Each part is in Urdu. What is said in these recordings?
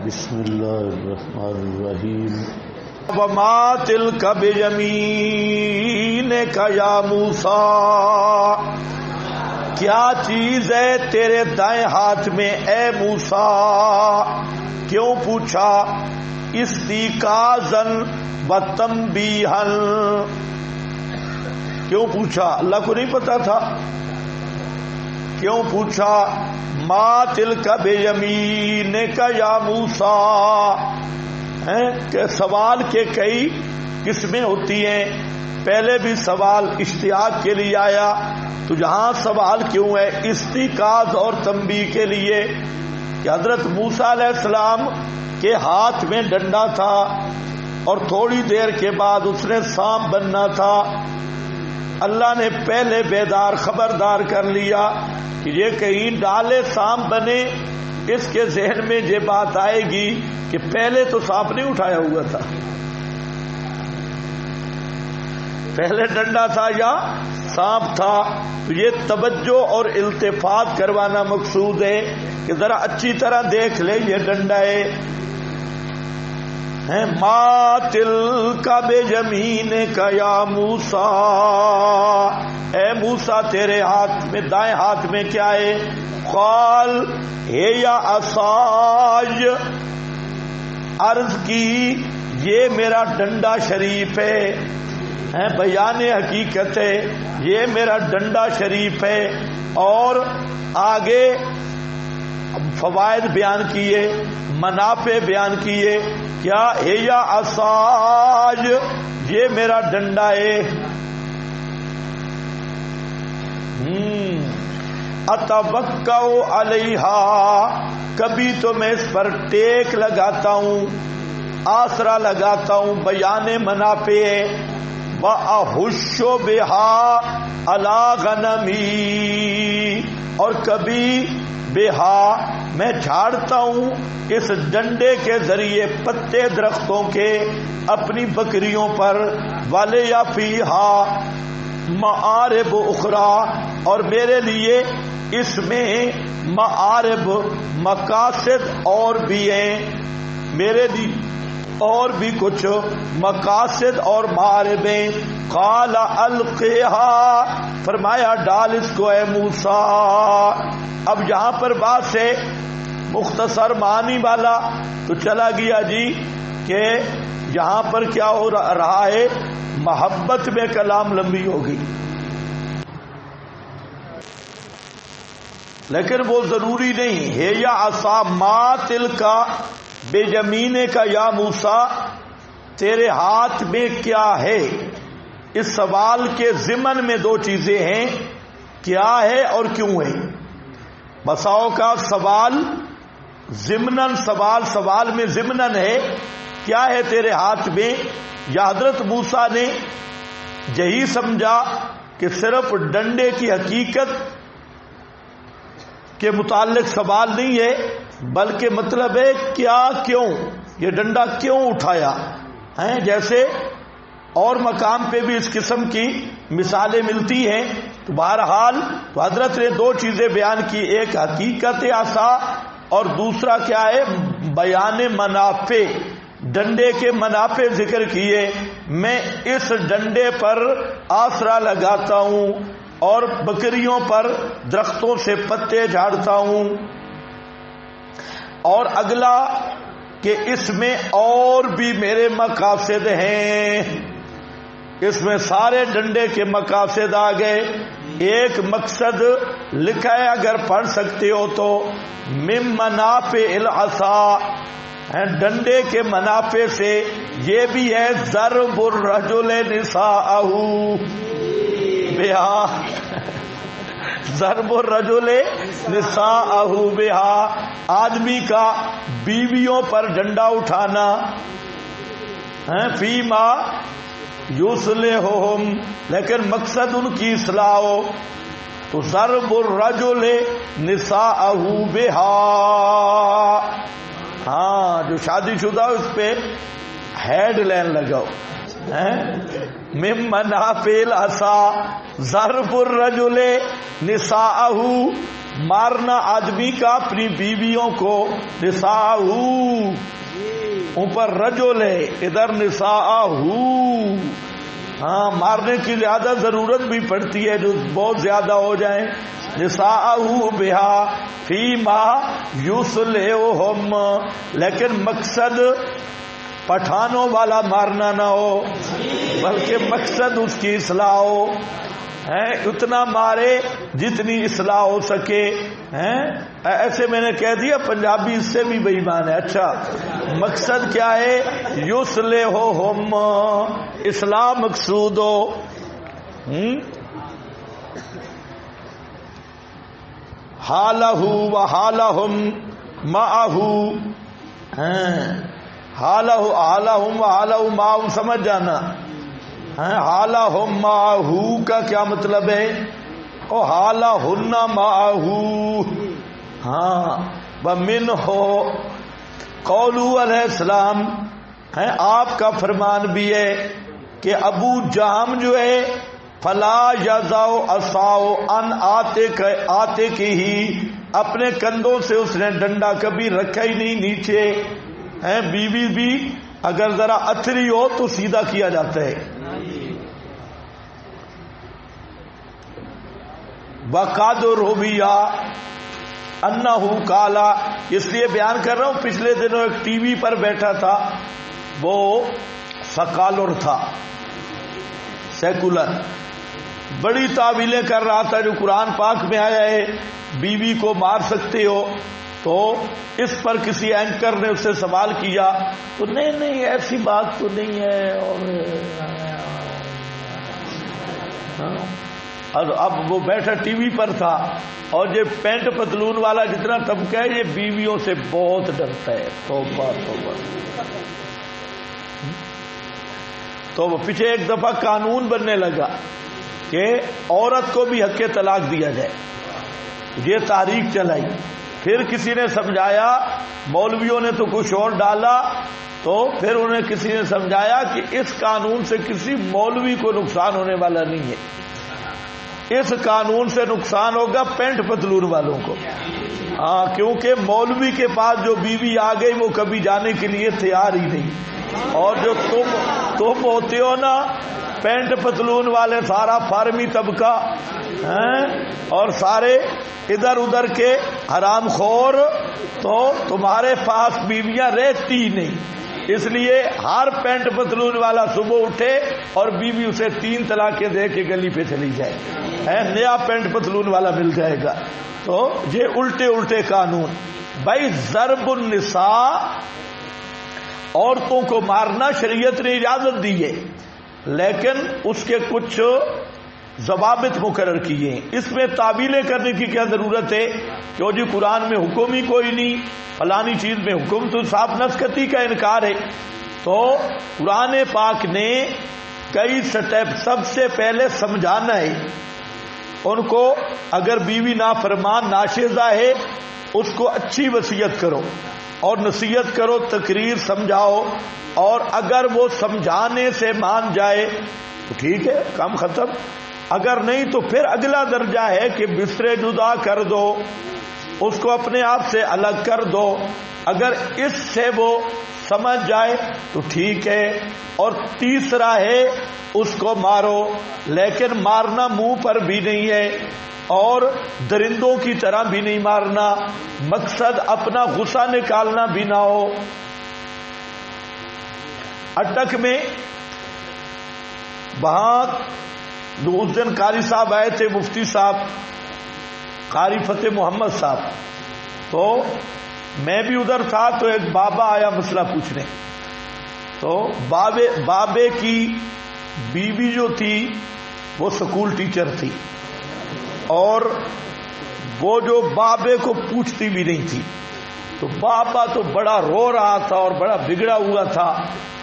بسم اللہ الرحمن الرحیم وما تلک بیمینک یا موسیٰ، کیا چیز ہے تیرے دائیں ہاتھ میں اے موسیٰ؟ کیوں پوچھا؟ استیقاظاً و تنبیہاً، کیوں پوچھا؟ اللہ کو نہیں پتا تھا؟ کیوں پوچھا؟ ما تلک بیمینک یا موسیٰ، کہ سوال کے کئی قسمیں ہوتی ہیں. پہلے بھی سوال اشتیاق کے لیے آیا، تو جہاں سوال کیوں ہے استیقاظ اور تنبیہ کے لیے کہ حضرت موسیٰ علیہ السلام کے ہاتھ میں ڈنڈا تھا اور تھوڑی دیر کے بعد اس نے سانپ بننا تھا. اللہ نے پہلے بیدار خبردار کر لیا کہ یہ کہیں ڈالے سانپ بنے. اس کے ذہن میں یہ بات آئے گی کہ پہلے تو سانپ نہیں اٹھایا ہوا تھا، پہلے ڈنڈا تھا یا سانپ تھا. تو یہ توجہ اور التفات کروانا مقصود ہے کہ ذرا اچھی طرح دیکھ لے یہ ڈنڈا ہے. ما تلک بیمینک یا موسیٰ، اے موسیٰ تیرے ہاتھ میں دائیں ہاتھ میں کیا ہے؟ قال ہے یا عصای، عرض کی یہ میرا ڈنڈا شریف ہے. بیان حقیقت ہے، یہ میرا ڈنڈا شریف ہے. اور آگے فوائد بیان کیے، منافع بیان کیے. کیا ہے یا عصای، یہ میرا ڈنڈا ہے. اتوکا علیہا، کبھی تو میں اس پر ٹیک لگاتا ہوں، آسرا لگاتا ہوں. بیان منافع ہے. وَأَحُشُّ بِهَا عَلَى غَنَمِي، اور کبھی بہا میں جھاڑتا ہوں اس ڈنڈے کے ذریعے پتے درختوں کے اپنی بکریوں پر. وَلِيَ فِيهَا مَآرِبُ اُخْرَى، اور میرے لیے اس میں معارب مقاصد اور بھی ہیں، میرے لیے اور بھی کچھ مقاصد اور معارب ہیں. قال القیہا، فرمایا ڈال اس کو اے موسیٰ. اب یہاں پر بات ہے مختصر معنی والا تو چلا گیا جی کہ یہاں پر کیا ہو رہا ہے، محبت میں کلام لمبی ہو گئی، لیکن وہ ضروری نہیں ہے. یا عصا ما تلک بیمینک یا موسیٰ، تیرے ہاتھ میں کیا ہے؟ اس سوال کے ضمن میں دو چیزیں ہیں، کیا ہے اور کیوں ہے. بساؤ کا سوال ضمناً سوال میں ضمناً ہے کیا ہے تیرے ہاتھ میں. یا حضرت موسیٰ نے یہی سمجھا کہ صرف ڈنڈے کی حقیقت کے متعلق سوال نہیں ہے، بلکہ مطلب ہے کیا، کیوں یہ ڈنڈا کیوں اٹھایا ہے. جیسے اور مقام پہ بھی اس قسم کی مثالیں ملتی ہیں. تو بہرحال تو حضرت نے دو چیزیں بیان کی، ایک حقیقت عصا اور دوسرا کیا ہے، بیان منافع، ڈنڈے کے منافع ذکر کیے. میں اس ڈنڈے پر آسرا لگاتا ہوں اور بکریوں پر درختوں سے پتے جھاڑتا ہوں. اور اگلا کہ اس میں اور بھی میرے مقاصد ہیں. اس میں سارے ڈنڈے کے مقاصد آ گئے. ایک مقصد لکھا ہے، اگر پڑھ سکتے ہو تو، من منافع العصا، ڈنڈے کے منافع سے یہ بھی ہے ضرب الرجل نساءہ بہا، ضرب الرجل نساءہ بہا، آدمی کا بیویوں پر ڈنڈا اٹھانا. فیما یصلحہم، لیکن مقصد ان کی اصلاح ہو. تو ضرب الرجل نساءہ بہا، ہاں جو شادی شدہ اس پہ ہیڈ لائن لگاؤ. من منافع العصا ضرب الرجل نساءہ مارنا آدمی کا اپنی بیویوں کو، نساءہو اوپر رجل ہے، ادھر نساءہو، ہاں مارنے کی زیادہ ضرورت بھی پڑتی ہے جو بہت زیادہ ہو جائیں. نساءہو بہا فیما یصلحہم، لیکن مقصد پٹھانوں والا مارنا نہ ہو بلکہ مقصد اس کی اصلاح ہو. اتنا مارے جتنی اصلاح ہو سکے. ایسے میں نے کہہ دیا پنجابی اس سے بھی بے ایمان ہے. اچھا مقصد کیا ہے؟ یصلحہم، اصلاح مقصود ہو. حالہ و حالہم معہ، حالہم و حالہ معہ سمجھ جانا. حالہم معہ کا کیا مطلب ہے؟ او حالہن معہ. ہاں ومنہ قولہ علیہ السلام، آپ کا فرمان بھی ہے کہ ابو جہم جو ہے فلا یضع عصاہ عن عاتقہ، اپنے کندھوں سے اس نے ڈنڈا کبھی رکھا ہی نہیں نیچے. بیوی بھی اگر ذرا اتری ہو تو سیدھا کیا جاتا ہے. وقد روی انہ قالا، اس لیے بیان کر رہا ہوں، پچھلے دنوں ایک ٹی وی پر بیٹھا تھا، وہ سکالر تھا، سیکولر، بڑی تعویلیں کر رہا تھا جو قرآن پاک میں آیا ہے بیوی کو مار سکتے ہو. تو اس پر کسی اینکر نے اس سے سوال کیا تو نہیں ایسی بات تو نہیں ہے. اور اب وہ بیٹھا ٹی وی پر تھا، اور یہ پینٹ پتلون والا جتنا طبقہ ہے یہ بیویوں سے بہت ڈرتا ہے. توبہ توبہ. تو وہ پیچھے ایک دفعہ قانون بننے لگا کہ عورت کو بھی حق طلاق دیا جائے، یہ تحریک چلائی. پھر کسی نے سمجھایا، مولویوں نے تو کچھ اور ڈالا، تو پھر انہیں کسی نے سمجھایا کہ اس قانون سے کسی مولوی کو نقصان ہونے والا نہیں ہے، اس قانون سے نقصان ہوگا پینٹ پتلون والوں کو. ہاں کیونکہ مولوی کے پاس جو بیوی آ گئی وہ کبھی جانے کے لیے تیار ہی نہیں. اور جو تم ہوتے ہو نا پینٹ پتلون والے، سارا فارمی طبقہ اور سارے ادھر ادھر کے حرام خور، تو تمہارے پاس بیویاں رہتی ہی نہیں. اس لیے ہر پینٹ پتلون والا صبح اٹھے اور بیوی اسے 3 طلاقیں دے کے گلی پہ چلی جائے، نیا پینٹ پتلون والا مل جائے گا. تو یہ الٹے قانون. بھائی ضرب النساء، عورتوں کو مارنا شریعت نے اجازت دی ہے، لیکن اس کے کچھ ضوابط مقرر کیے ہیں. اس میں تعویلیں کرنے کی کیا ضرورت ہے کہ جی قرآن میں حکم ہی کوئی نہیں، فلانی چیز میں حکم، تو صاف نسختی کا انکار ہے. تو قرآن پاک نے کئی سٹیپ، سب سے پہلے سمجھانا ہے ان کو. اگر بیوی نافرمان ناشیزہ ہے اس کو اچھی وصیت کرو اور نصیحت کرو، تقریر سمجھاؤ، اور اگر وہ سمجھانے سے مان جائے تو ٹھیک ہے، کام ختم. اگر نہیں تو پھر اگلا درجہ ہے کہ بسترے جدا کر دو، اس کو اپنے آپ سے الگ کر دو. اگر اس سے وہ سمجھ جائے تو ٹھیک ہے. اور تیسرا ہے اس کو مارو، لیکن مارنا منہ پر بھی نہیں ہے اور درندوں کی طرح بھی نہیں مارنا، مقصد اپنا غصہ نکالنا بھی نہ ہو. اٹک میں وہاں اس دن قاری صاحب آئے تھے، مفتی صاحب قاری فتح محمد صاحب، تو میں بھی ادھر تھا. تو ایک بابا آیا مسئلہ پوچھنے. تو بابے کی بیوی جو تھی وہ سکول ٹیچر تھی، اور وہ جو بابے کو پوچھتی بھی نہیں تھی. تو بابا تو بڑا رو رہا تھا اور بڑا بگڑا ہوا تھا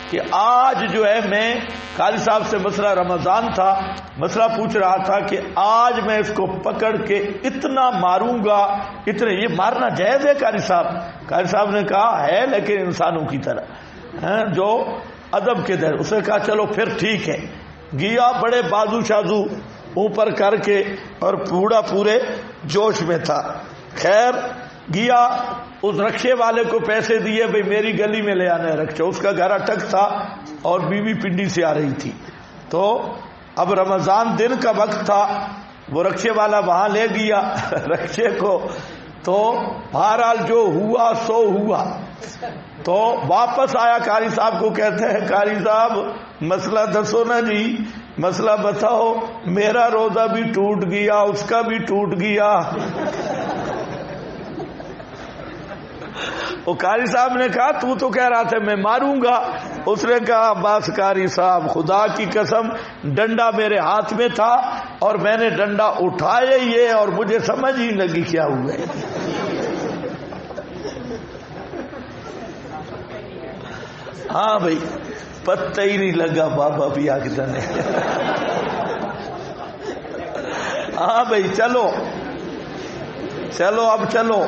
کہ آج جو ہے میں قاری صاحب سے مسئلہ رمضان تھا، مسئلہ پوچھ رہا تھا کہ آج میں اس کو پکڑ کے اتنا ماروں گا، اتنے. یہ مارنا جائز ہے قاری صاحب؟ قاری صاحب نے کہا ہے لیکن انسانوں کی طرح، جو ادب کے در. اسے کہا چلو پھر ٹھیک ہے. گیا بڑے بازو شازو اوپر کر کے اور پوڑا پورے جوش میں تھا. خیر گیا اس رکشے والے کو پیسے دیے بھئی میری گلی میں لے آنا ہے رکشہ. اس کا گھر اٹک تھا اور بیوی پنڈی سے آ رہی تھی. تو اب رمضان دن کا وقت تھا, وہ رکشے والا وہاں لے گیا رکشے کو. تو بہرحال جو ہوا سو ہوا. تو واپس آیا قاری صاحب کو, کہتے ہیں قاری صاحب مسئلہ دسو نا جی, مسئلہ بتاؤ. میرا روزہ بھی ٹوٹ گیا, اس کا بھی ٹوٹ گیا. وہ قاری صاحب نے کہا تو کہہ رہا تھا میں ماروں گا. اس نے کہا بس قاری صاحب خدا کی قسم ڈنڈا میرے ہاتھ میں تھا اور میں نے ڈنڈا اٹھایا یہ اور مجھے سمجھ ہی لگی کیا ہوا ہے. ہاں بھائی پتہ ہی نہیں لگا بابا بھی آگتا نے. ہاں بھائی چلو اب چلو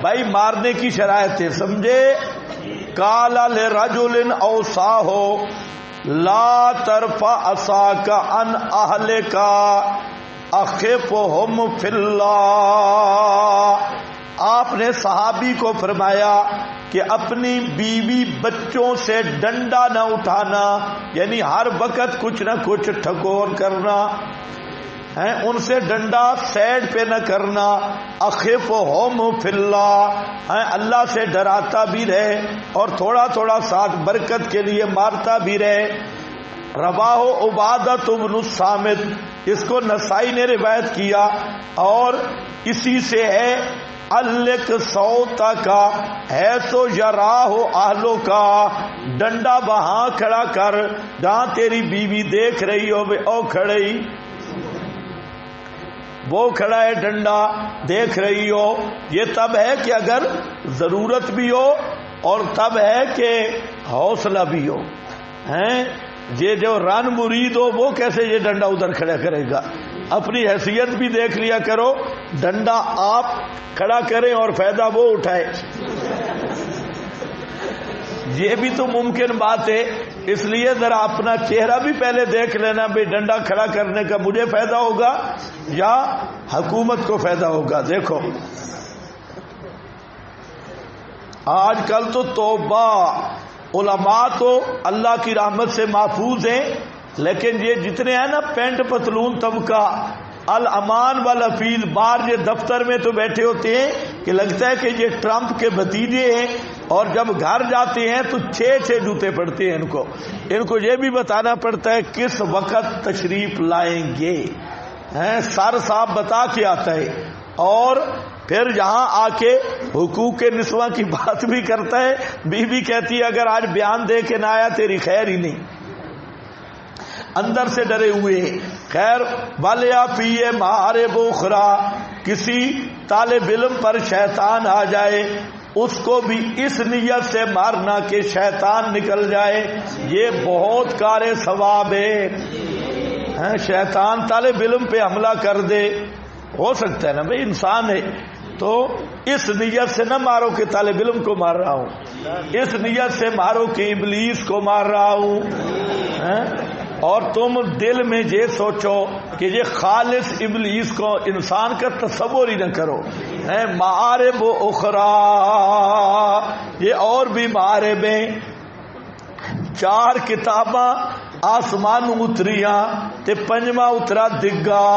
بھائی مارنے کی شرائط ہے سمجھے. کالا لرجل اوصاہ لا ترفع عصاک عن اہلک اخفهم فی اللہ. آپ نے صحابی کو فرمایا کہ اپنی بیوی بچوں سے ڈنڈا نہ اٹھانا, یعنی ہر وقت کچھ نہ کچھ ٹھکور کرنا ہے, ان سے ڈنڈا سیڈ پہ نہ کرنا. اخفهم فی اللہ, اللہ سے ڈراتا بھی رہے اور تھوڑا تھوڑا ساتھ برکت کے لیے مارتا بھی رہے. رواہ عبادۃ بن الصامت, اس کو نسائی نے روایت کیا اور اسی سے ہے الک سوتا کا ہے سو یراہ اہلو کا. ڈنڈا وہاں کھڑا کر جہاں تیری بیوی دیکھ رہی ہو. او کھڑی وہ کھڑا ہے ڈنڈا دیکھ رہی ہو. یہ تب ہے کہ اگر ضرورت بھی ہو اور تب ہے کہ حوصلہ بھی ہو. یہ جو رن مرید ہو وہ کیسے یہ ڈنڈا ادھر کھڑا کرے گا. اپنی حیثیت بھی دیکھ لیا کرو, ڈنڈا آپ کھڑا کریں اور فائدہ وہ اٹھائے. یہ بھی تو ممکن بات ہے. اس لیے ذرا اپنا چہرہ بھی پہلے دیکھ لینا بھائی ڈنڈا کھڑا کرنے کا مجھے فائدہ ہوگا یا حکومت کو فائدہ ہوگا. دیکھو آج کل تو توبہ, علماء تو اللہ کی رحمت سے محفوظ ہیں, لیکن یہ جتنے ہیں نا پینٹ پتلون طبقہ الامان والافیل بار یہ دفتر میں تو بیٹھے ہوتے ہیں کہ لگتا ہے کہ یہ ٹرمپ کے بھتیجے ہیں, اور جب گھر جاتے ہیں تو 6 جوتے پڑتے ہیں. ان کو یہ بھی بتانا پڑتا ہے کس وقت تشریف لائیں گے. سر صاحب بتا کے آتا ہے اور پھر یہاں آ کے حقوق نسواں کی بات بھی کرتا ہے. بیوی کہتی ہے اگر آج بیان دے کے نہ آیا تیری خیر ہی نہیں. اندر سے ڈرے ہوئے. خیر والیا پیے مارے بوخرا, کسی طالب علم پر شیطان آ جائے اس کو بھی اس نیت سے مارنا کہ شیطان نکل جائے. یہ بہت کار ثواب ہے. شیطان طالب علم پہ حملہ کر دے, ہو سکتا ہے نا بھائی انسان ہے, تو اس نیت سے نہ مارو کہ طالب علم کو مار رہا ہوں, اس نیت سے مارو کہ ابلیس کو مار رہا ہوں. اور تم دل میں یہ سوچو کہ یہ خالص ابلیس کو انسان کا تصور ہی نہ کرو. معارب اخرى, یہ اور بھی معارب ہیں. 4 کتاباں آسمان اتریاں تے 5واں اترا دگا.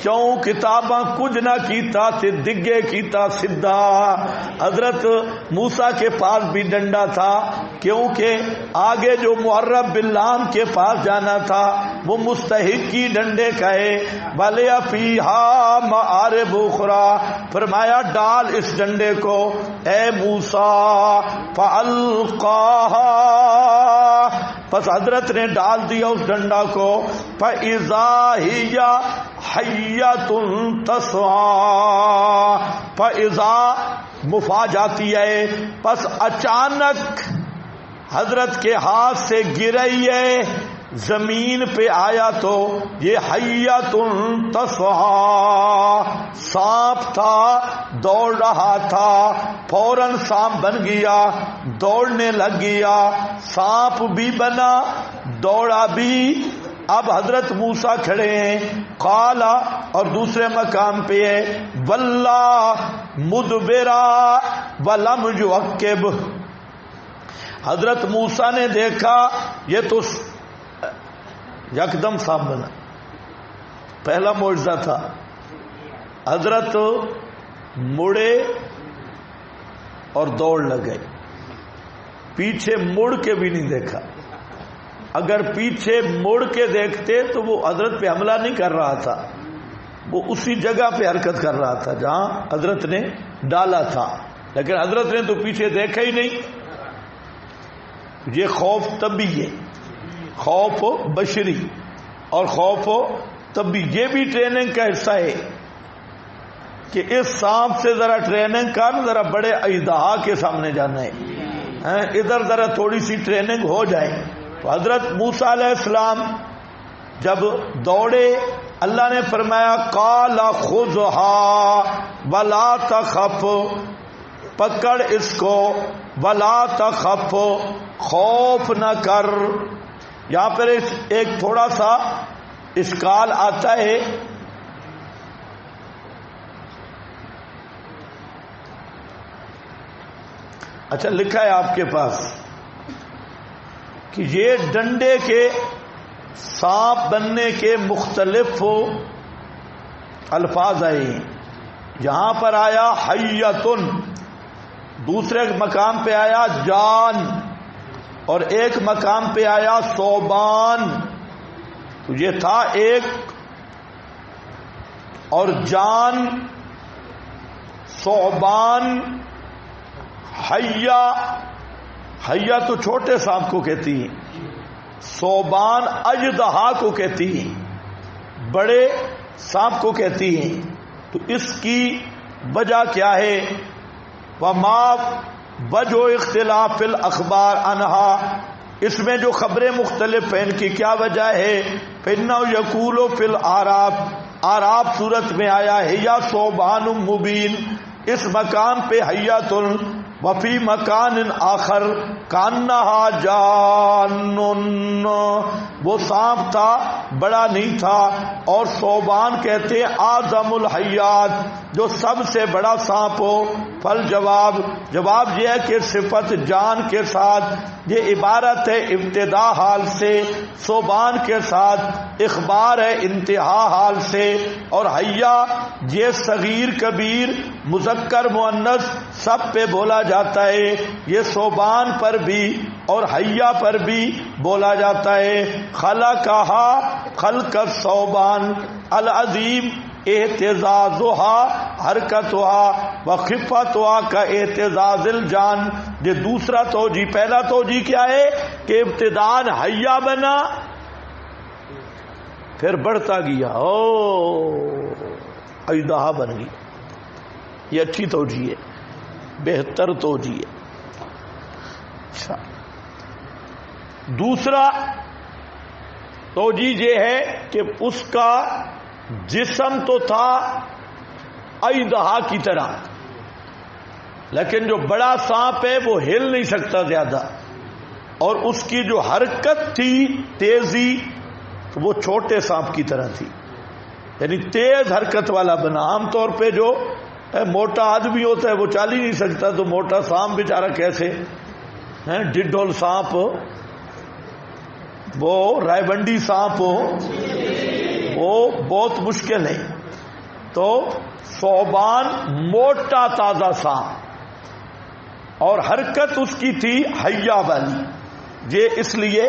4 کتاباں کچھ نہ کیتا تے دگے کیتا سدھا. حضرت موسیٰ کے پاس بھی ڈنڈا تھا کیونکہ آگے جو معرب باللام کے پاس جانا تھا وہ مستحق کی ڈنڈے کا ہے. وَلِيَ فِيهَا مَعَارِبُ أُخْرَى, فرمایا ڈال اس ڈنڈے کو اے موسیٰ. فَأَلْقَاهَا, پس حضرت نے ڈال دیا اس ڈنڈا کو. فَإِذَا هِيَ حَيَّةٌ تَسْعَىٰ, فَإِذَا مفا جاتی ہے, پس اچانک حضرت کے ہاتھ سے گرئی ہے, زمین پہ آیا تو یہ حیاتن تسعیٰ, سانپ تھا دوڑ رہا تھا, فوراً سانپ بن گیا, دوڑنے لگ گیا, سانپ بھی بنا دوڑا بھی اب حضرت موسیٰ کھڑے ہیں، قال اور دوسرے مقام پہ ہے واللہ مدبرا ولم یعقب، حضرت موسیٰ نے دیکھا یہ تو یکدم صاف بنا، پہلا معجزہ تھا، حضرت مڑے اور دوڑ لگے، پیچھے مڑ کے بھی نہیں دیکھا، اگر پیچھے مڑ کے دیکھتے تو وہ حضرت پہ حملہ نہیں کر رہا تھا، وہ اسی جگہ پہ حرکت کر رہا تھا جہاں حضرت نے ڈالا تھا، لیکن حضرت نے تو پیچھے دیکھا ہی نہیں۔ یہ خوف طبی ہے، خوف بشری اور خوف طبی، یہ بھی ٹریننگ کا حصہ ہے کہ اس سانپ سے ذرا ٹریننگ کر، ذرا بڑے اژدہا کے سامنے جانا ہے، ادھر ذرا تھوڑی سی ٹریننگ ہو جائے۔ تو حضرت موسیٰ علیہ السلام جب دوڑے، اللہ نے فرمایا قال خذها ولا تخف، پکڑ اس کو، ولا تخف خوف نہ کر۔ یہاں پر ایک تھوڑا سا اشکال آتا ہے، اچھا لکھا ہے آپ کے پاس کہ یہ ڈنڈے کے سانپ بننے کے مختلف الفاظ آئے ہیں، یہاں پر آیا حیتن، دوسرے مقام پہ آیا جان، اور ایک مقام پہ آیا ثعبان، تو یہ تھا ایک، اور جان، ثعبان، حیا تو چھوٹے سانپ کو کہتی ہیں، ثعبان اژدہا کو کہتی ہیں، بڑے سانپ کو کہتی ہیں۔ تو اس کی وجہ کیا ہے؟ وما وجہ اختلاف الاخبار عنہا، اس میں جو خبریں مختلف ہیں ان کی کیا وجہ ہے؟ فإنہ یقول فی الأعراف، اعراف صورت میں آیا ہے یا ثعبان مبین، اس مقام پہ حیات، وفی مکان آخر کانہا جان، وہ سانپ تھا بڑا نہیں تھا، اور ثعبان کہتے ہیں اعظم الحیات، جو سب سے بڑا سانپ ہو۔ فل جواب یہ ہے کہ صفت جان کے ساتھ یہ عبارت ہے ابتدا حال سے، ثعبان کے ساتھ اخبار ہے انتہا حال سے، اور حیا یہ صغیر کبیر مذکر مؤنث سب پہ بولا جاتا ہے، یہ ثعبان پر بھی اور حیا پر بھی بولا جاتا ہے۔ خلقہا خلق الثعبان العظیم اہتزازها حرکتها وخفتها کا اہتزاز الجان، یہ دوسرا توجیہ۔ پہلا توجیہ کیا ہے کہ ابتداءً حیا بنا پھر بڑھتا گیا، اژدہا بن گیا، یہ اچھی توجیہ ہے، بہتر توجیہ ہے۔ اچھا، دوسرا توجیہ یہ ہے کہ اس کا جسم تو تھا اژدہا کی طرح، لیکن جو بڑا سانپ ہے وہ ہل نہیں سکتا زیادہ، اور اس کی جو حرکت تھی تیزی تو وہ چھوٹے سانپ کی طرح تھی، یعنی تیز حرکت والا بنا۔ عام طور پہ جو موٹا آدمی ہوتا ہے وہ چل ہی نہیں سکتا، تو موٹا سانپ بیچارہ کیسے، ڈڈول سانپ، وہ رائے بنڈی سانپ ہو، وہ بہت مشکل ہے۔ تو ثعبان موٹا تازہ سانپ، اور حرکت اس کی تھی حیا والی، یہ اس لیے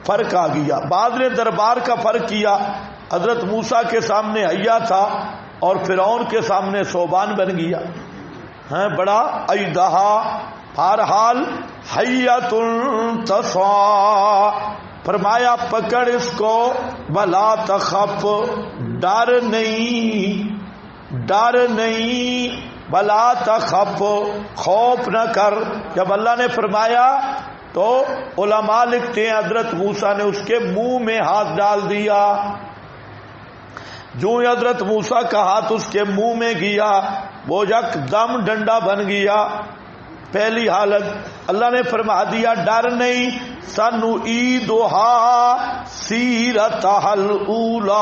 فرق آ گیا۔ بعض نے دربار کا فرق کیا، حضرت موسیٰ کے سامنے حیا تھا اور فرعون کے سامنے ثعبان بن گیا، بڑا اژدہا۔ بہرحال حیۃ تسعیٰ، فرمایا پکڑ اس کو، ولا تخف ڈر نہیں، ولا تخف خوف نہ کر۔ جب اللہ نے فرمایا تو علماء لکھتے ہیں حضرت موسیٰ نے اس کے منہ میں ہاتھ ڈال دیا، جو حضرت موسیٰ کا ہاتھ اس کے منہ میں گیا وہ یک دم ڈنڈا بن گیا، پہلی حالت اللہ نے فرما دیا ڈر نہیں، سنعیدھا سیرتھا الاولی،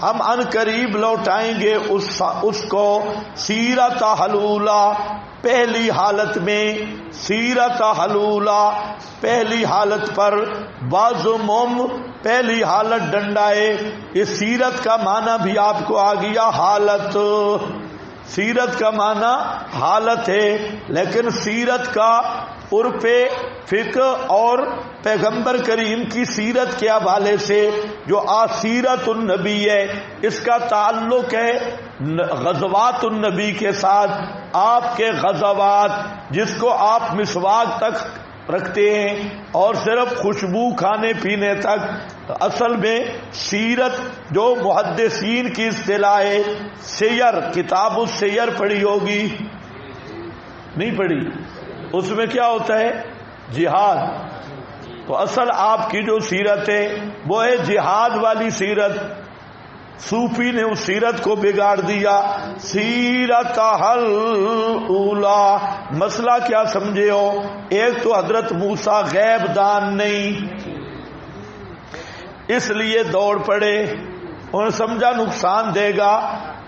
ہم ان قریب لوٹائیں گے اس کو سیرتھا الاولی، پہلی حالت میں، سیرتھا الاولی پہلی حالت پر، بازمم پہلی حالت ڈنڈائے۔ اس سیرت کا معنی بھی آپ کو آ گیا حالت، سیرت کا معنی حالت ہے، لیکن سیرت کا عرف فقہ اور پیغمبر کریم کی سیرت کے حوالے سے جو سیرت النبی ہے اس کا تعلق ہے غزوات النبی کے ساتھ۔ آپ کے غزوات جس کو آپ مسواک تک رکھتے ہیں اور صرف خوشبو کھانے پینے تک، اصل میں سیرت جو محدثین کی اصطلاح ہے، سیر، کتاب السیر پڑھی ہوگی، نہیں پڑھی؟ اس میں کیا ہوتا ہے؟ جہاد۔ تو اصل آپ کی جو سیرت ہے وہ ہے جہاد والی سیرت۔ صوفی نے اس سیرت کو بگاڑ دیا، سیرت الاولی۔ مسئلہ کیا سمجھے ہو؟ ایک تو حضرت موسیٰ غیب دان نہیں، اس لیے دوڑ پڑے، انہوں نے سمجھا نقصان دے گا،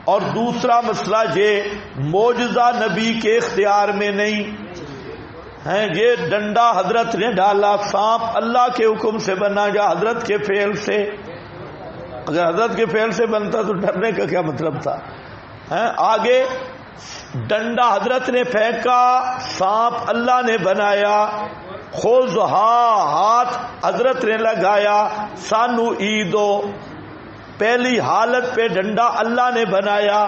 اور دوسرا مسئلہ یہ معجزہ نبی کے اختیار میں نہیں ہے۔ یہ ڈنڈا حضرت نے ڈالا، سانپ اللہ کے حکم سے بنا یا حضرت کے فعل سے؟ اگر حضرت کے فعل سے بنتا تو ڈرنے کا کیا مطلب تھا؟ آگے ڈنڈا حضرت نے پھینکا، سانپ اللہ نے بنایا، خذھا ہاتھ حضرت نے لگایا، سنعیدھا پہلی حالت پہ ڈنڈا اللہ نے بنایا۔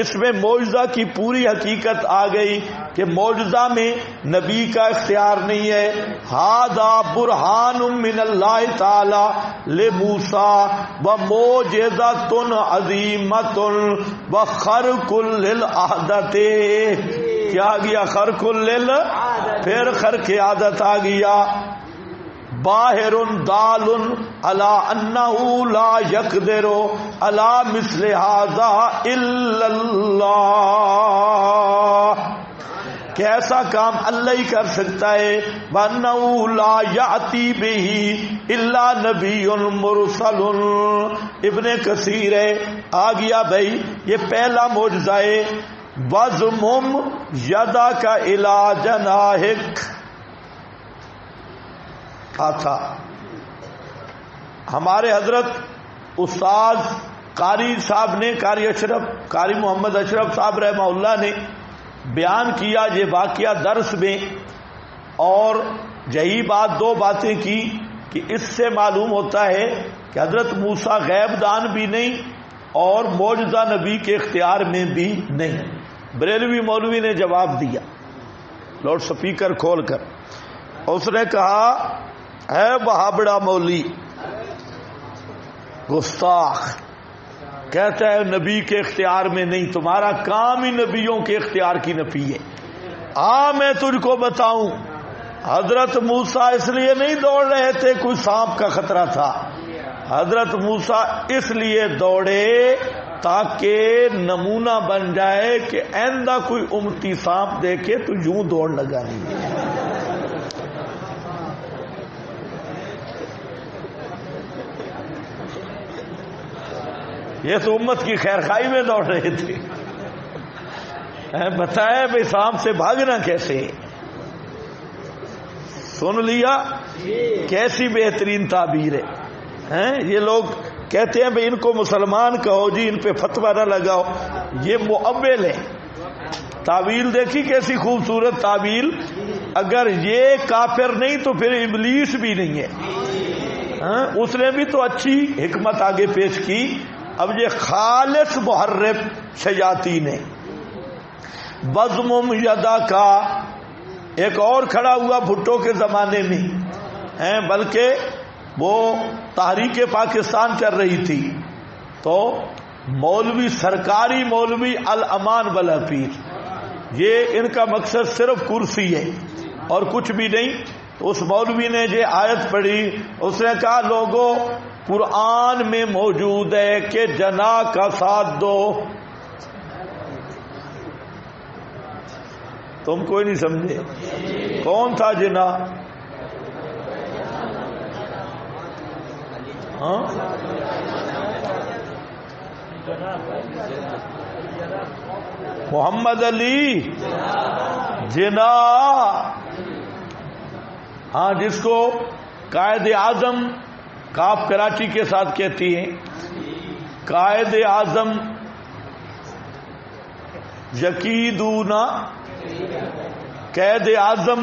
اس میں معجزہ کی پوری حقیقت آ گئی کہ معجزہ میں نبی کا اختیار نہیں ہے۔ ھذا برہان من اللہ تعالی لموسیٰ ومعجزۃ عظیمۃ وخرق للعادۃ۔ کیا آ گیا؟ خرق پھر خرق عادت آ گیا۔ باہر دال علی انہ لا یقدر علی مثل ھذا الا اللہ، کہ ایسا کام اللہ ہی کر سکتا ہے۔ وانہ لا یاتی بہ الا نبی مرسل۔ ابن کثیر ہے، آ گیا بھائی یہ پہلا معجزہ ہے۔ وضمم یدک الی جناحک تھا۔ ہمارے حضرت استاد قاری صاحب نے، قاری محمد اشرف صاحب رحمہ اللہ نے بیان کیا یہ واقعہ درس میں، اور یہی بات دو باتیں کی کہ اس سے معلوم ہوتا ہے کہ حضرت موسیٰ غیب دان بھی نہیں اور معجزہ نبی کے اختیار میں بھی نہیں۔ بریلوی مولوی نے جواب دیا لاؤڈ سپیکر کھول کر، اس نے کہا ہے بہابڑا مولوی گستاخ، کہتا ہے نبی کے اختیار میں نہیں، تمہارا کام ہی نبیوں کے اختیار کی نفی ہے۔ میں تجھ کو بتاؤں، حضرت موسیٰ اس لیے نہیں دوڑ رہے تھے کوئی سانپ کا خطرہ تھا، حضرت موسیٰ اس لیے دوڑے تاکہ نمونہ بن جائے کہ آئندہ کوئی امتی سانپ دیکھے تو یوں دوڑ لگا نہیں۔ یہ تو امت کی خیر خواہی میں دوڑ رہے تھے، بتایا بھائی سانپ سے بھاگنا کیسے۔ سن لیا کیسی بہترین تعبیر ہے۔ یہ لوگ کہتے ہیں بھائی ان کو مسلمان کہو جی، ان پہ فتویٰ نہ لگاؤ، یہ مؤول ہے۔ تعویل دیکھی کیسی خوبصورت تعویل، اگر یہ کافر نہیں تو پھر ابلیس بھی نہیں ہے، اس نے بھی تو اچھی حکمت آگے پیش کی۔ اب یہ خالص محرف شیاطین ہے۔ بزمم یدا کا ایک اور کھڑا ہوا بھٹو کے زمانے میں، بلکہ وہ تحریک پاکستان چل رہی تھی، تو مولوی سرکاری مولوی الامان والا پیر، یہ ان کا مقصد صرف کرسی ہے اور کچھ بھی نہیں۔ تو اس مولوی نے یہ آیت پڑھی، اس نے کہا لوگوں قرآن میں موجود ہے کہ جنا کا ساتھ دو، تم کوئی نہیں سمجھے. کون تھا جنا؟ ہاں محمد علی جنا. ہاں جس کو قائد اعظم کاف کراچی کے ساتھ کہتی ہیں. قائد اعظم یقیدونا قائد اعظم،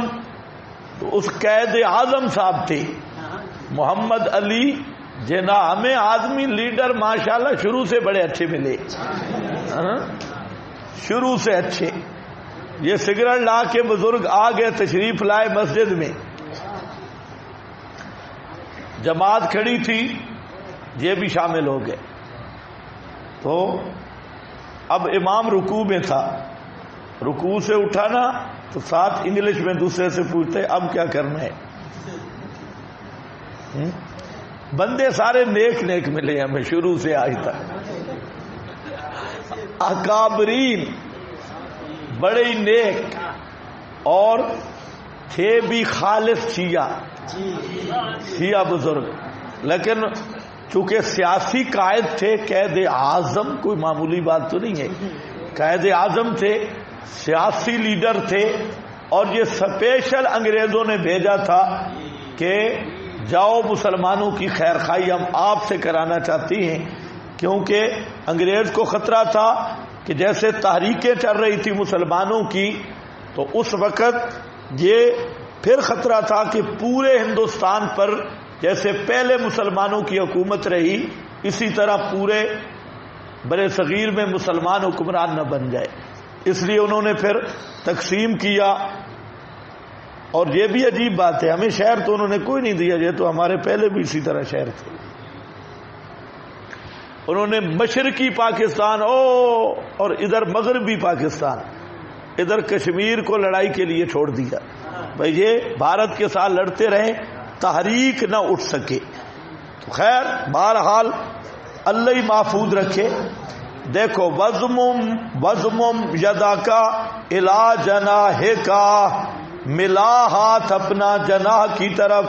تو اس قائد اعظم صاحب تھے محمد علی جناح. ہمیں آدمی لیڈر ماشاءاللہ شروع سے بڑے اچھے ملے، شروع سے اچھے. یہ سگریٹ لا کے بزرگ آ گئے، تشریف لائے مسجد میں، جماعت کھڑی تھی، یہ بھی شامل ہو گئے. تو اب امام رکوع میں تھا، رکوع سے اٹھا نا تو ساتھ انگلش میں دوسرے سے پوچھتے اب کیا کرنا ہے. بندے سارے نیک نیک ملے ہمیں شروع سے آج تک، اکابرین بڑے ہی نیک، اور تھے بھی خالص شیعہ بزرگ. لیکن چونکہ سیاسی قائد تھے، قائد اعظم کوئی معمولی بات تو نہیں ہے، قائد اعظم تھے، سیاسی لیڈر تھے. اور یہ اسپیشل انگریزوں نے بھیجا تھا کہ جاؤ مسلمانوں کی خیر خواہی ہم آپ سے کرانا چاہتی ہیں، کیونکہ انگریز کو خطرہ تھا کہ جیسے تحریکیں چل رہی تھی مسلمانوں کی، تو اس وقت یہ پھر خطرہ تھا کہ پورے ہندوستان پر جیسے پہلے مسلمانوں کی حکومت رہی، اسی طرح پورے برے صغیر میں مسلمان حکمران نہ بن جائے. اس لیے انہوں نے پھر تقسیم کیا. اور یہ بھی عجیب بات ہے، ہمیں شہر تو انہوں نے کوئی نہیں دیا، یہ تو ہمارے پہلے بھی اسی طرح شہر تھے. انہوں نے مشرقی پاکستان اور ادھر مغربی پاکستان، ادھر کشمیر کو لڑائی کے لیے چھوڑ دیا. بھئی یہ بھارت کے ساتھ لڑتے رہیں، تحریک نہ اٹھ سکے. تو خیر بہرحال اللہ ہی محفوظ رکھے. دیکھو وزمم یدا کا الا جناح کا، ملا ہاتھ اپنا جناح کی طرف.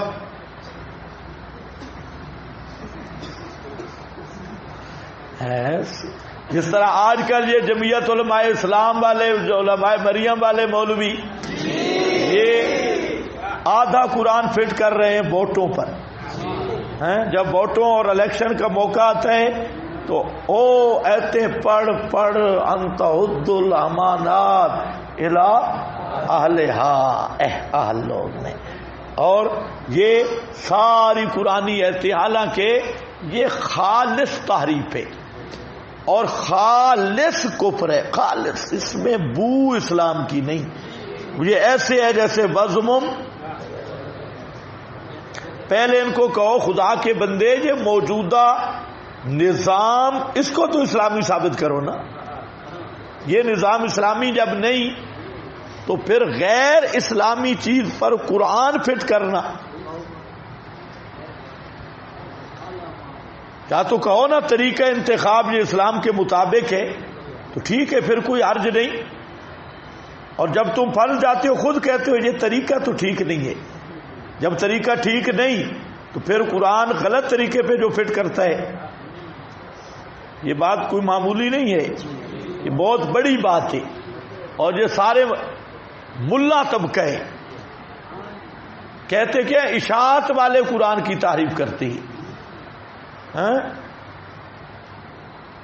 جس طرح آج کل یہ جمعیت علماء اسلام والے، جو علماء مریم والے مولوی، یہ آدھا قرآن فٹ کر رہے ہیں ووٹوں پر. جب ووٹوں اور الیکشن کا موقع آتا ہے تو ایتے پڑھ انت حد الامانات الی اہلہا، اہل لوگ نے. اور یہ ساری قرآنی ایتے، حالانکہ یہ خالص تحریف ہے اور خالص کفر ہے، خالص، اس میں بو اسلام کی نہیں. یہ ایسے ہے جیسے وزمم. پہلے ان کو کہو خدا کے بندے یہ موجودہ نظام، اس کو تو اسلامی ثابت کرو نا. یہ نظام اسلامی جب نہیں تو پھر غیر اسلامی چیز پر قرآن فٹ کرنا. یا تو کہو نا طریقہ انتخاب یہ اسلام کے مطابق ہے تو ٹھیک ہے، پھر کوئی حرج نہیں. اور جب تم پھنس جاتے ہو خود کہتے ہو یہ طریقہ تو ٹھیک نہیں ہے. جب طریقہ ٹھیک نہیں تو پھر قرآن غلط طریقے پہ جو فٹ کرتا ہے. یہ بات کوئی معمولی نہیں ہے، یہ بہت بڑی بات ہے. اور یہ سارے ملا طبقہ ہے، کہتے کیا اشاعت والے قرآن کی تعریف کرتے ہیں.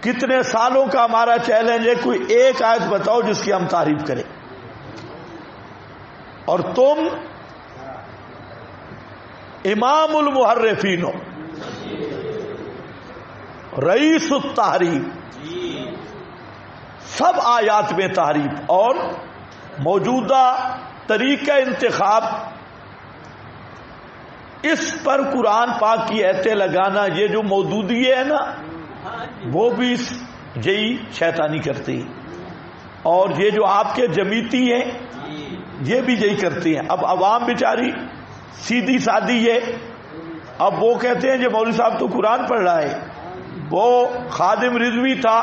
کتنے سالوں کا ہمارا چیلنج ہے، کوئی ایک آیت بتاؤ جس کی ہم تعریف کریں. اور تم امام المحرفین ہو، رئیس التحریف. سب آیات میں تحریف اور موجودہ طریقہ انتخاب، اس پر قرآن پاک کی ایتیں لگانا، یہ جو مودودی ہے نا وہ بھی یہی شیطانی کرتی ہے. اور یہ جو آپ کے جمیتی ہیں یہ بھی یہی کرتی ہیں. اب عوام بیچاری سیدھی سادی ہے. اب وہ کہتے ہیں یہ مولوی صاحب تو قرآن پڑھ رہا ہے. وہ خادم رضوی تھا،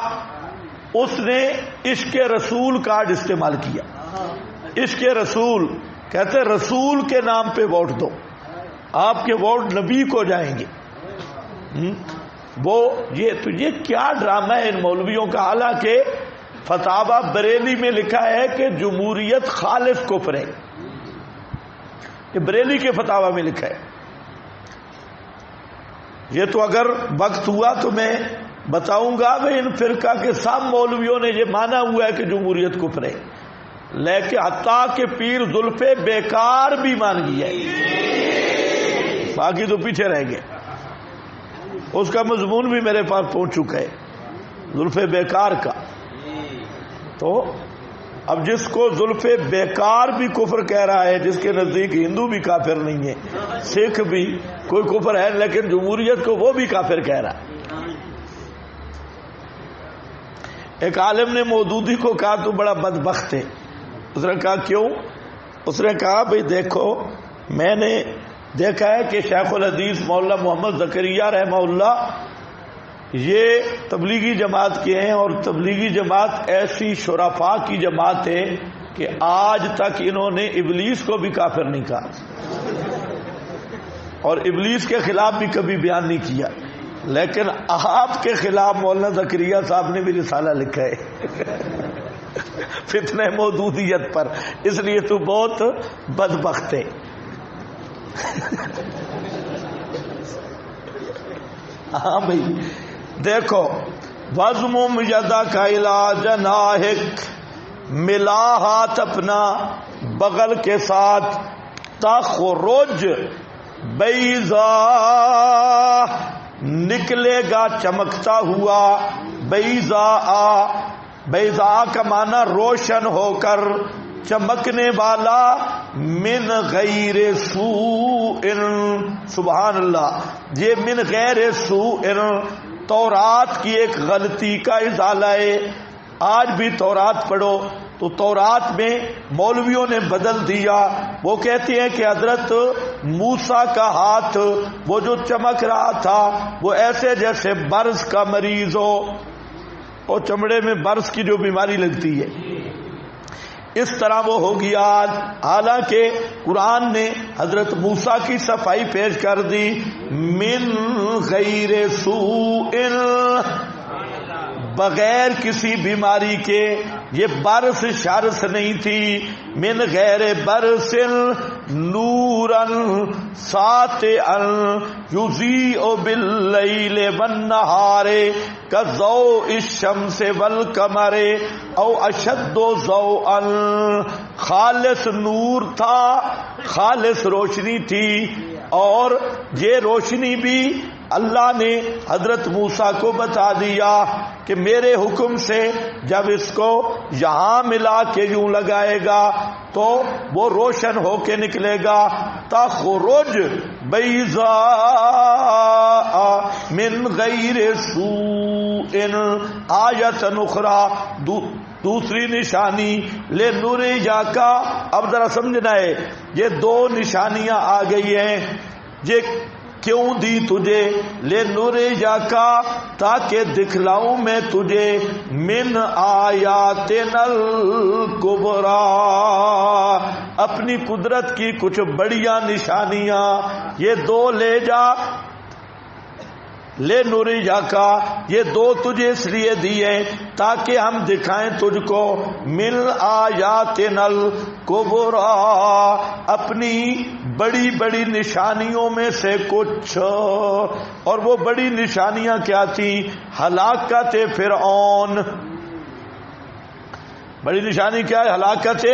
اس نے عشق رسول کارڈ استعمال کیا. عشق رسول کہتے رسول کے نام پہ ووٹ دو، آپ کے ووٹ نبی کو جائیں گے۔ وہ یہ کیا ڈرامہ ہے ان مولویوں کا؟ حالانکہ فتاوی بریلی میں لکھا ہے کہ جمہوریت خالص کفر ہے، یہ بریلی کے فتاوی میں لکھا ہے۔ یہ تو اگر وقت ہوا تو میں بتاؤں گا کہ ان فرقہ کے سب مولویوں نے یہ مانا ہوا ہے کہ جمہوریت کفر ہے، لیکن حتیٰ کہ پیر زلف بیکار بھی مان گیا ہے، باقی تو پیچھے رہ گئے۔ اس کا مضمون بھی میرے پاس پہنچ چکا ہے زلف بیکار کا۔ تو اب جس کو زلف بیکار بھی کفر کہہ رہا ہے، جس کے نزدیک ہندو بھی کافر نہیں ہے، سکھ بھی کوئی کفر ہے، لیکن جمہوریت کو وہ بھی کافر کہہ رہا ہے۔ ایک عالم نے مودودی کو کہا تو بڑا بدبخت ہے۔ اس نے کہا کیوں؟ اس نے کہا بھئی دیکھو، میں نے دیکھا ہے کہ شیخ الحدیث مولانا محمد زکریا رحمہ اللہ یہ تبلیغی جماعت کے ہیں، اور تبلیغی جماعت ایسی شرفاء کی جماعت ہے کہ آج تک انہوں نے ابلیس کو بھی کافر نہیں کہا، اور ابلیس کے خلاف بھی کبھی بیان نہیں کیا، لیکن آپ کے خلاف مولانا زکریا صاحب نے بھی رسالہ لکھا ہے فتنہ مودودیت پر، اس لیے تو بہت بدبخت ہے۔ ہاں بھائی دیکھو، وَضْمُمْ يَدَكَ إِلَىٰ جَنَاحِكَ، ملا ہاتھ اپنا بغل کے ساتھ، تخرج بیضاء، نکلے گا چمکتا ہوا، بیضاء، بیضاء کا معنی روشن ہو کر، چمکنے والا، من غیر سوء، سبحان اللہ، یہ من غیر سوء تورات کی ایک غلطی کا ازالہ ہے۔ آج بھی تورات پڑھو تو تورات میں مولویوں نے بدل دیا، وہ کہتے ہیں کہ حضرت موسیٰ کا ہاتھ وہ جو چمک رہا تھا وہ ایسے جیسے برس کا مریض ہو، اور چمڑے میں برس کی جو بیماری لگتی ہے اس طرح وہ ہو گیا۔ حالانکہ قرآن نے حضرت موسیٰ کی صفائی پیش کر دی، من غیر سوء، بغیر کسی بیماری کے، یہ برس شرس نہیں تھی، من غیر برس نورا ساطعا یضیء باللیل والنہار کضوء الشمس والقمر او اشد ضوءا، خالص نور تھا، خالص روشنی تھی، اور یہ روشنی بھی اللہ نے حضرت موسیٰ کو بتا دیا کہ میرے حکم سے جب اس کو یہاں ملا کے یوں لگائے گا تو وہ روشن ہو کے نکلے گا، تخرج بیضاء من غیر سوء۔ آیت اخری، دوسری نشانی، لے نور جا کا، اب ذرا سمجھنا ہے، یہ دو نشانیاں آ گئی ہیں، یہ کیوں دی تجھے؟ لے نور جا کا، تاکہ دکھلاؤں میں تجھے، من آیاتنا الکبریٰ، اپنی قدرت کی کچھ بڑیاں نشانیاں، یہ دو لے جا، لے نوری جا کا، یہ دو تجھے اس لیے دیے تاکہ ہم دکھائیں تجھ کو، من آیاتنا الکبریٰ، اپنی بڑی بڑی نشانیوں میں سے کچھ۔ اور وہ بڑی نشانیاں کیا تھی؟ ہلاکت فرعون، بڑی نشانی کیا ہے؟ ہلاکت،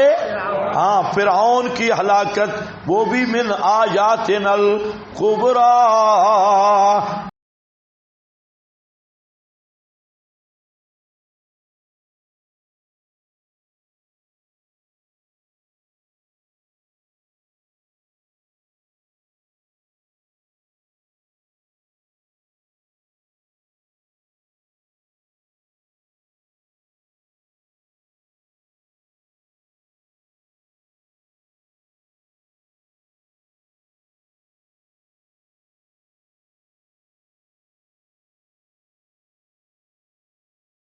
ہاں فرعون کی ہلاکت، وہ بھی من آیاتنا الکبریٰ،